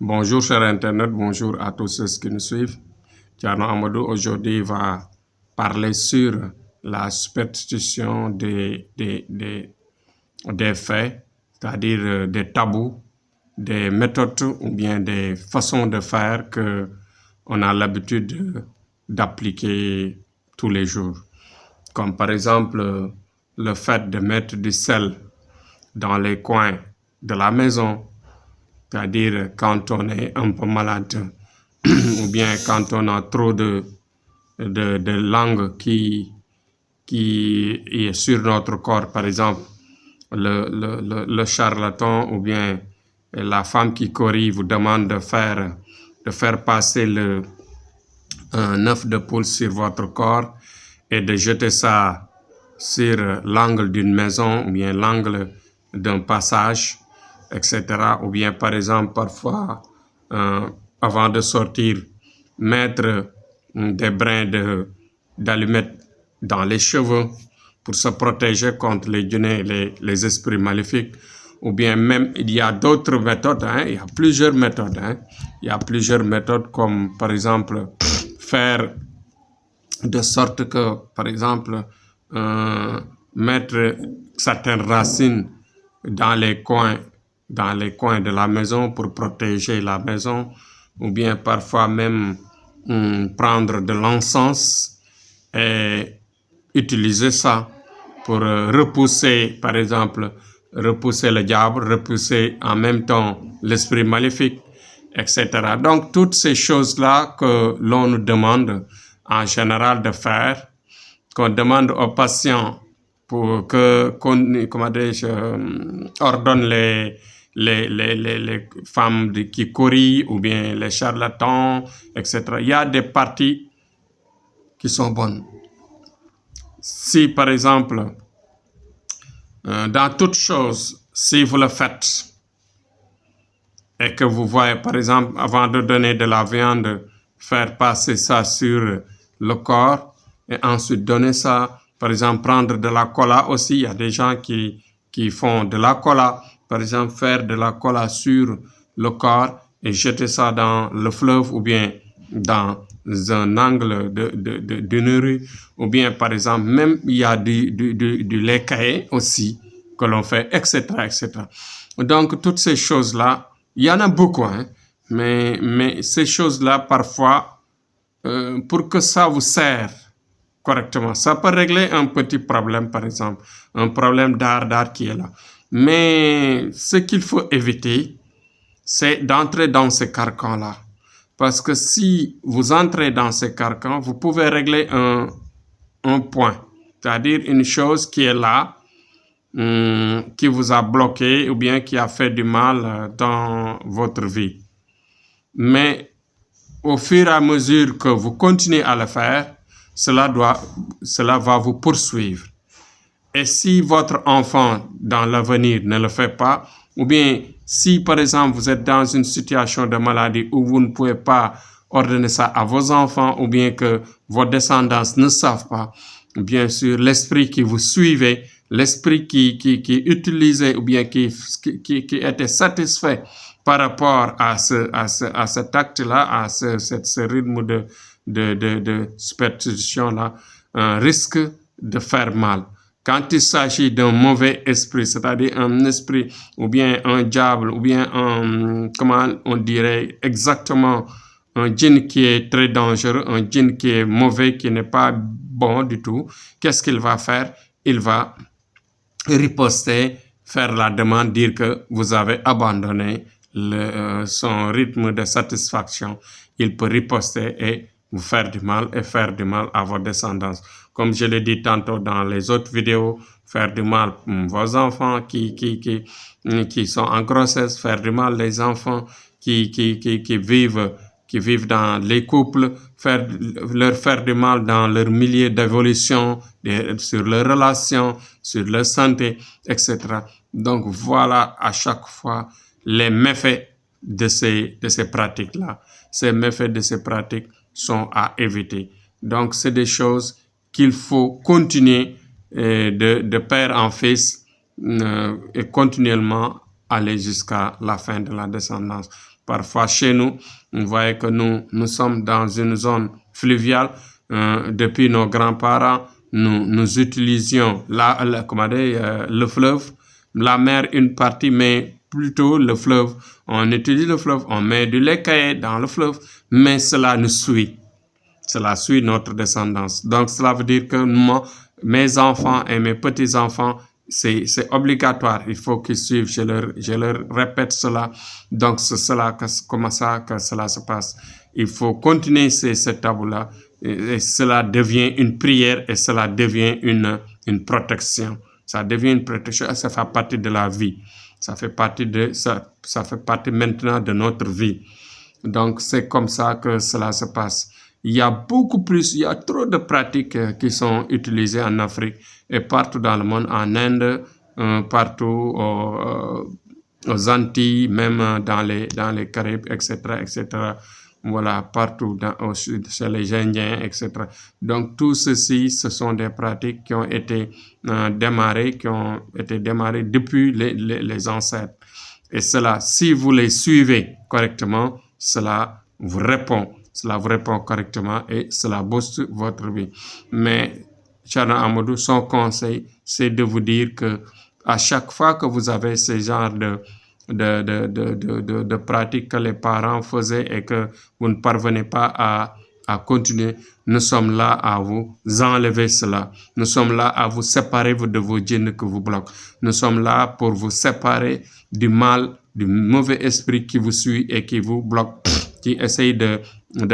Bonjour chers internautes, bonjour à tous ceux qui nous suivent. Thierno Amadou aujourd'hui va parler sur la superstition des faits, c'est-à-dire des tabous, des méthodes ou bien des façons de faire que on a l'habitude d'appliquer tous les jours. Comme par exemple le fait de mettre du sel dans les coins de la maison, c'est-à-dire quand on est un peu malade ou bien quand on a trop de langue qui est sur notre corps, par exemple, le charlatan ou bien la femme qui corrige vous demande de faire passer un œuf de poule sur votre corps et de jeter ça sur l'angle d'une maison ou bien l'angle d'un passage, etc. Ou bien par exemple parfois avant de sortir mettre des brins d'allumettes dans les cheveux pour se protéger contre les djinns et les esprits maléfiques. Ou bien même il y a d'autres méthodes, il y a plusieurs méthodes. Il y a plusieurs méthodes comme par exemple faire de sorte que par exemple mettre certaines racines dans les coins de la maison pour protéger la maison, ou bien parfois même prendre de l'encens et utiliser ça pour repousser, par exemple, repousser le diable, repousser en même temps l'esprit maléfique, etc. Donc, toutes ces choses-là que l'on nous demande en général de faire, qu'on demande aux patients pour qu'on ordonne les femmes qui corrigent ou bien les charlatans, etc. Il y a des parties qui sont bonnes. Si par exemple, dans toute chose, si vous le faites et que vous voyez par exemple avant de donner de la viande, faire passer ça sur le corps et ensuite donner ça, par exemple prendre de la cola aussi, il y a des gens qui font de la cola, par exemple faire de la cola sur le corps et jeter ça dans le fleuve ou bien dans un angle d'une rue, ou bien par exemple même il y a du lait caillé aussi que l'on fait, etc., etc. Donc toutes ces choses-là, il y en a beaucoup, mais ces choses-là parfois, pour que ça vous serve correctement, ça peut régler un petit problème, par exemple, un problème d'art qui est là. Mais ce qu'il faut éviter, c'est d'entrer dans ces carcans-là. Parce que si vous entrez dans ces carcans, vous pouvez régler un point, c'est-à-dire une chose qui est là, qui vous a bloqué ou bien qui a fait du mal dans votre vie. Mais au fur et à mesure que vous continuez à le faire, cela va vous poursuivre. Et si votre enfant dans l'avenir ne le fait pas, ou bien si par exemple vous êtes dans une situation de maladie où vous ne pouvez pas ordonner ça à vos enfants, ou bien que vos descendants ne savent pas, bien sûr l'esprit qui vous suivait, l'esprit qui utilisait ou bien qui était satisfait par rapport à cet acte-là, à ce rythme de superstition-là, risque de faire mal. Quand il s'agit d'un mauvais esprit, c'est-à-dire un esprit ou bien un diable ou bien comment on dirait exactement, un djinn qui est très dangereux, un djinn qui est mauvais, qui n'est pas bon du tout, qu'est-ce qu'il va faire? Il va riposter, faire la demande, dire que vous avez abandonné son rythme de satisfaction. Il peut riposter et vous faire du mal et faire du mal à vos descendants. Comme je l'ai dit tantôt dans les autres vidéos, faire du mal vos enfants qui sont en grossesse, faire du mal les enfants qui vivent dans les couples, leur faire du mal dans leur milieu d'évolution, sur leurs relations, sur leur santé, etc. Donc voilà à chaque fois les méfaits de ces pratiques-là. Ces méfaits de ces pratiques sont à éviter. Donc c'est des choses qu'il faut continuer de père en fils et continuellement aller jusqu'à la fin de la descendance. Parfois chez nous, vous voyez que nous sommes dans une zone fluviale. Depuis nos grands-parents, nous utilisions le fleuve, la mer une partie, mais plutôt le fleuve. On utilise le fleuve, on met du lait caillé dans le fleuve, mais cela nous suit. Cela suit notre descendance. Donc, cela veut dire que moi, mes enfants et mes petits-enfants, c'est obligatoire. Il faut qu'ils suivent. Je leur répète cela. Donc, c'est cela, comment ça que cela se passe. Il faut continuer cette tabou-là. Et cela devient une prière et cela devient une protection. Ça devient une protection. Ça fait partie de la vie. Ça fait partie maintenant de notre vie. Donc, c'est comme ça que cela se passe. Il y a trop de pratiques qui sont utilisées en Afrique et partout dans le monde, en Inde, partout aux Antilles, même dans les Caraïbes, etc., etc. Voilà, partout au sud, chez les Indiens, etc. Donc, tout ceci, ce sont des pratiques qui ont été démarrées depuis les ancêtres. Et cela, si vous les suivez correctement, cela vous répond correctement et cela booste votre vie. Mais Thierno Amadou, son conseil, c'est de vous dire que à chaque fois que vous avez ce genre de pratiques que les parents faisaient et que vous ne parvenez pas à continuer, nous sommes là à vous enlever cela. Nous sommes là à vous séparer de vos djinns qui vous bloquent. Nous sommes là pour vous séparer du mal, du mauvais esprit qui vous suit et qui vous bloque, qui essaye de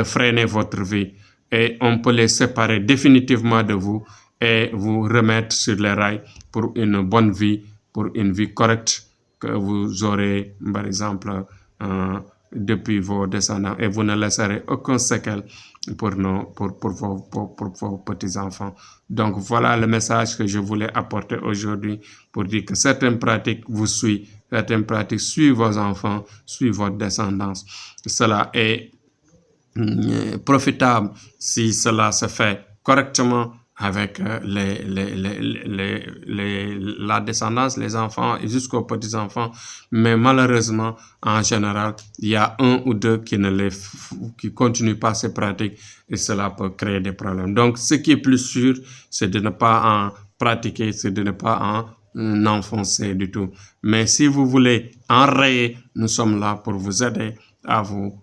freiner votre vie. Et on peut les séparer définitivement de vous et vous remettre sur les rails pour une bonne vie, pour une vie correcte que vous aurez, par exemple, depuis vos descendants, et vous ne laisserez aucun séquelle pour vos petits-enfants. Donc, voilà le message que je voulais apporter aujourd'hui pour dire que certaines pratiques vous suivent, certaines pratiques suivent vos enfants, suivent votre descendance. Cela est profitable si cela se fait correctement avec la descendance, les enfants et jusqu'aux petits-enfants. Mais malheureusement, en général, il y a un ou deux qui continuent pas ces pratiques et cela peut créer des problèmes. Donc, ce qui est plus sûr, c'est de ne pas en pratiquer, c'est de ne pas en enfoncer du tout. Mais si vous voulez enrayer, nous sommes là pour vous aider à vous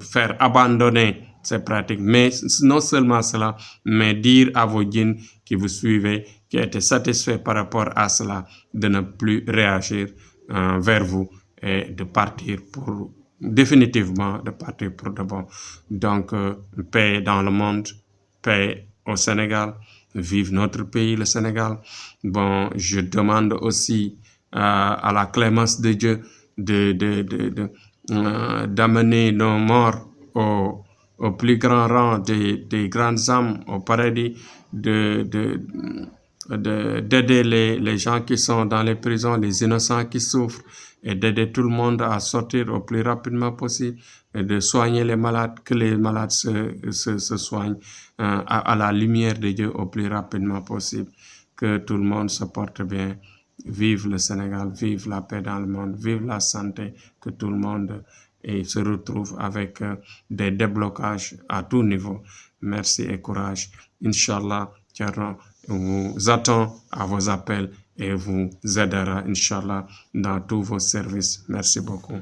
faire abandonner ces pratiques, mais non seulement cela, mais dire à vos djinns qui vous suivaient, qui étaient satisfaits par rapport à cela, de ne plus réagir vers vous et de partir définitivement de partir pour de bon. Donc, paix dans le monde, paix au Sénégal, vive notre pays, le Sénégal. Bon, je demande aussi à la clémence de Dieu d'amener nos morts au plus grand rang des grandes âmes au paradis, d'aider les gens qui sont dans les prisons, les innocents qui souffrent, et d'aider tout le monde à sortir au plus rapidement possible, et de soigner les malades, que les malades se soignent à la lumière de Dieu au plus rapidement possible, que tout le monde se porte bien. Vive le Sénégal, vive la paix dans le monde, vive la santé, que tout le monde se retrouve avec des déblocages à tout niveau. Merci et courage. Inch'Allah, Thierno vous attend à vos appels et vous aidera, Inch'Allah, dans tous vos services. Merci beaucoup.